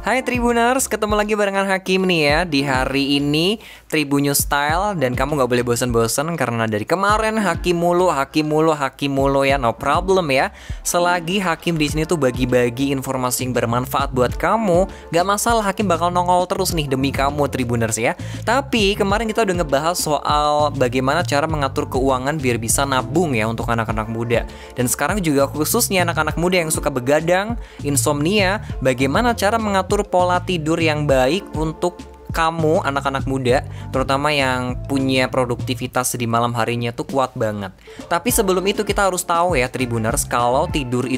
Hai Tribuners, ketemu lagi barengan Hakim nih ya. Di hari ini Tribunnews Style. Dan kamu gak boleh bosan-bosan karena dari kemarin Hakim mulu ya. No problem ya. Selagi Hakim di sini tuh bagi-bagi informasi yang bermanfaat buat kamu, gak masalah, Hakim bakal nongol terus nih demi kamu Tribuners ya. Tapi kemarin kita udah ngebahas soal bagaimana cara mengatur keuangan biar bisa nabung ya untuk anak-anak muda. Dan sekarang juga khususnya anak-anak muda yang suka begadang, insomnia, bagaimana cara mengatur pola tidur yang baik untuk kamu anak-anak muda, terutama yang punya produktivitas di malam harinya tuh kuat banget. Tapi sebelum itu kita harus tahu ya Tribuners, kalau tidur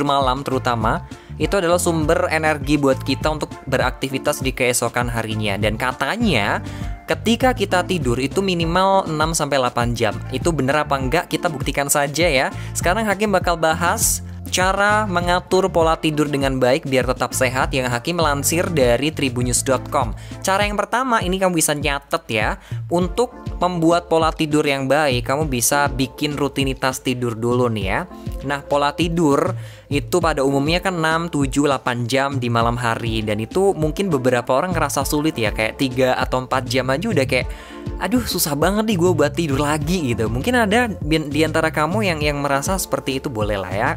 malam terutama itu adalah sumber energi buat kita untuk beraktivitas di keesokan harinya. Dan katanya ketika kita tidur itu minimal 6-8 jam. Itu bener apa enggak? Kita buktikan saja ya. Sekarang Hakim bakal bahas cara mengatur pola tidur dengan baik biar tetap sehat yang Hakim lansir dari tribunnews.com. Cara yang pertama, ini kamu bisa nyatet ya. Untuk membuat pola tidur yang baik, kamu bisa bikin rutinitas tidur dulu nih ya. Nah, pola tidur itu pada umumnya kan 6, 7, 8 jam di malam hari. Dan itu mungkin beberapa orang ngerasa sulit ya, kayak 3 atau 4 jam aja udah kayak aduh susah banget nih gue buat tidur lagi gitu. Mungkin ada di antara kamu yang merasa seperti itu, boleh lah ya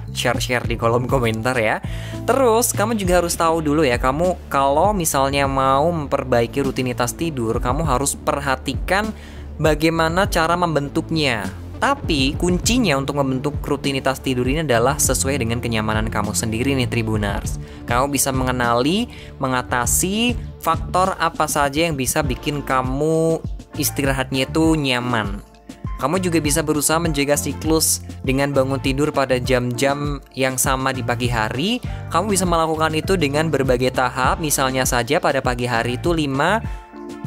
share di kolom komentar ya. Terus kamu juga harus tahu dulu ya, kamu kalau misalnya mau memperbaiki rutinitas tidur, kamu harus perhatikan bagaimana cara membentuknya. Tapi kuncinya untuk membentuk rutinitas tidur ini adalah sesuai dengan kenyamanan kamu sendiri nih Tribuners. Kamu bisa mengatasi faktor apa saja yang bisa bikin kamu istirahatnya itu nyaman. Kamu juga bisa berusaha menjaga siklus dengan bangun tidur pada jam-jam yang sama di pagi hari. Kamu bisa melakukan itu dengan berbagai tahap. Misalnya saja pada pagi hari itu 5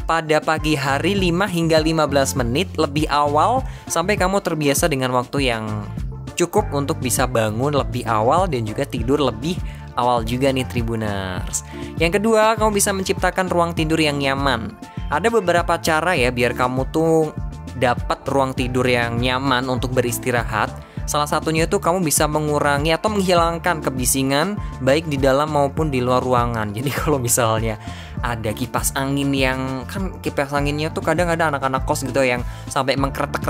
hingga 15 menit lebih awal sampai kamu terbiasa dengan waktu yang cukup untuk bisa bangun lebih awal dan juga tidur lebih awal juga nih Tribuners. Yang kedua, kamu bisa menciptakan ruang tidur yang nyaman. Ada beberapa cara ya biar kamu tuh dapat ruang tidur yang nyaman untuk beristirahat. Salah satunya itu kamu bisa mengurangi atau menghilangkan kebisingan baik di dalam maupun di luar ruangan. Jadi kalau misalnya ada kipas angin yang kan kipas anginnya tuh kadang ada anak-anak kos gitu yang sampai mengkretek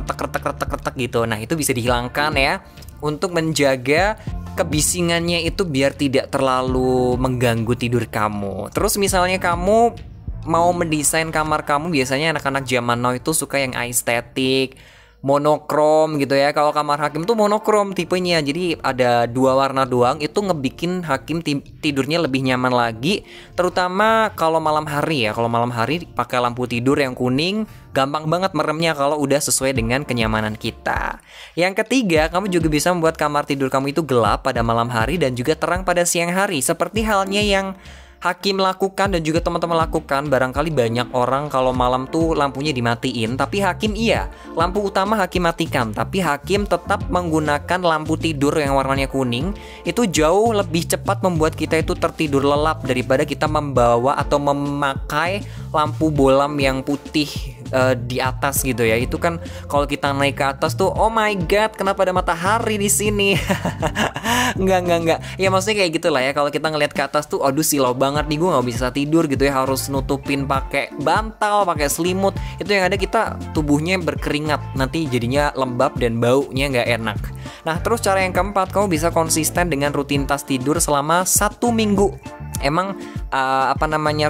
gitu. Nah, itu bisa dihilangkan ya untuk menjaga kebisingannya itu biar tidak terlalu mengganggu tidur kamu. Terus misalnya kamu mau mendesain kamar kamu, biasanya anak-anak zaman now itu suka yang aesthetic, monokrom gitu ya. Kalau kamar Hakim tuh monokrom tipenya, jadi ada 2 warna doang. Itu ngebikin Hakim tidurnya lebih nyaman lagi, terutama kalau malam hari ya. Kalau malam hari pakai lampu tidur yang kuning, gampang banget meremnya kalau udah sesuai dengan kenyamanan kita. Yang ketiga, kamu juga bisa membuat kamar tidur kamu itu gelap pada malam hari dan juga terang pada siang hari. Seperti halnya yang Hakim lakukan dan juga teman-teman lakukan. Barangkali banyak orang kalau malam tuh lampunya dimatiin, tapi Hakim lampu utama Hakim matikan, tapi Hakim tetap menggunakan lampu tidur yang warnanya kuning. Itu jauh lebih cepat membuat kita itu tertidur lelap daripada kita membawa atau memakai lampu bolam yang putih di atas gitu ya. Itu kan kalau kita naik ke atas tuh, oh my god, kenapa ada matahari di sini? Enggak. Ya maksudnya kayak gitulah ya. Kalau kita ngeliat ke atas tuh, aduh silau banget nih, gue nggak bisa tidur gitu ya. Harus nutupin pakai bantal, pakai selimut. Itu yang ada kita tubuhnya berkeringat, nanti jadinya lembab dan baunya nggak enak. Nah, terus cara yang keempat, kamu bisa konsisten dengan rutinitas tidur selama 1 minggu. Emang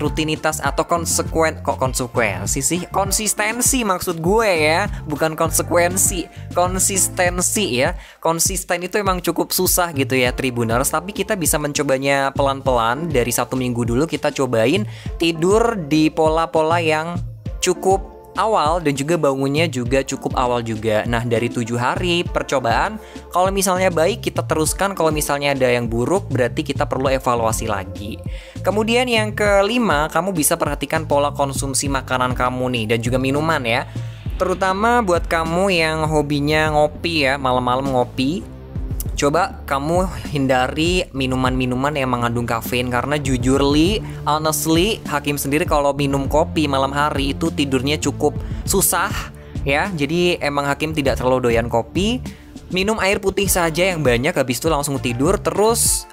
rutinitas atau konsekuensi sih? Konsistensi maksud gue ya, bukan konsekuensi. Konsistensi ya. Konsisten itu emang cukup susah gitu ya Tribuners, tapi kita bisa mencobanya pelan-pelan. Dari 1 minggu dulu kita cobain tidur di pola-pola yang cukup awal dan juga bangunnya juga cukup awal juga. Nah, dari 7 hari percobaan, kalau misalnya baik kita teruskan, kalau misalnya ada yang buruk berarti kita perlu evaluasi lagi. Kemudian yang kelima, kamu bisa perhatikan pola konsumsi makanan kamu nih dan juga minuman ya. Terutama buat kamu yang hobinya ngopi ya, malam-malam ngopi. Coba kamu hindari minuman-minuman yang mengandung kafein, karena honestly, Hakim sendiri kalau minum kopi malam hari itu tidurnya cukup susah ya. Jadi emang Hakim tidak terlalu doyan kopi. Minum air putih saja yang banyak, habis itu langsung tidur. Terus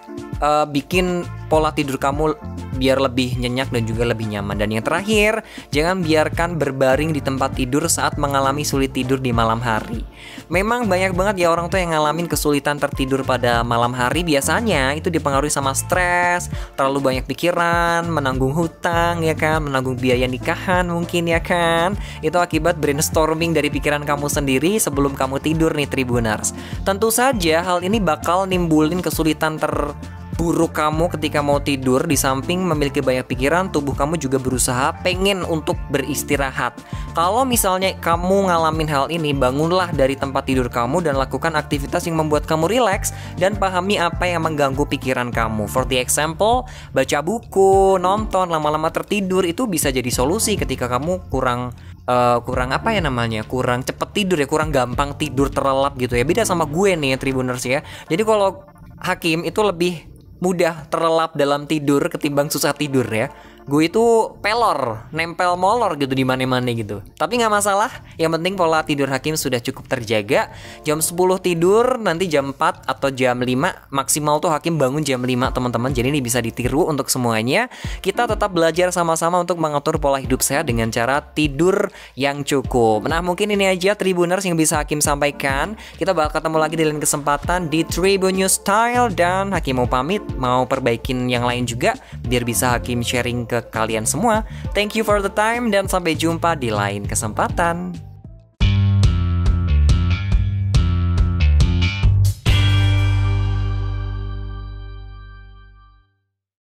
bikin pola tidur kamu biar lebih nyenyak dan juga lebih nyaman. Dan yang terakhir, jangan biarkan berbaring di tempat tidur saat mengalami sulit tidur di malam hari. Memang banyak banget ya orang tuh yang ngalamin kesulitan tertidur pada malam hari. Biasanya itu dipengaruhi sama stres, terlalu banyak pikiran, menanggung hutang ya kan, menanggung biaya nikahan mungkin ya kan. Itu akibat brainstorming dari pikiran kamu sendiri sebelum kamu tidur nih Tribuners. Tentu saja hal ini bakal nimbulin kesulitan terburuk kamu ketika mau tidur. Di samping memiliki banyak pikiran, tubuh kamu juga berusaha pengen untuk beristirahat. Kalau misalnya kamu ngalamin hal ini, bangunlah dari tempat tidur kamu dan lakukan aktivitas yang membuat kamu rileks dan pahami apa yang mengganggu pikiran kamu. For the example, baca buku, nonton, lama-lama tertidur itu bisa jadi solusi ketika kamu kurang apa ya namanya, kurang cepet tidur ya, kurang gampang tidur terlelap gitu ya. Beda sama gue nih Tribuners ya. Jadi kalau Hakim itu lebih mudah terlelap dalam tidur ketimbang susah tidur ya. Gue itu pelor, nempel molor gitu di mana-mana gitu. Tapi nggak masalah, yang penting pola tidur Hakim sudah cukup terjaga. Jam 10 tidur, nanti jam 4 atau jam 5 maksimal tuh Hakim bangun jam 5 teman-teman. Jadi ini bisa ditiru untuk semuanya. Kita tetap belajar sama-sama untuk mengatur pola hidup sehat dengan cara tidur yang cukup. Nah mungkin ini aja Tribuners yang bisa Hakim sampaikan. Kita bakal ketemu lagi di lain kesempatan di Tribun News Style. Dan Hakim mau pamit, mau perbaikin yang lain juga biar bisa Hakim sharing ke kalian semua. Thank you for the time dan sampai jumpa di lain kesempatan.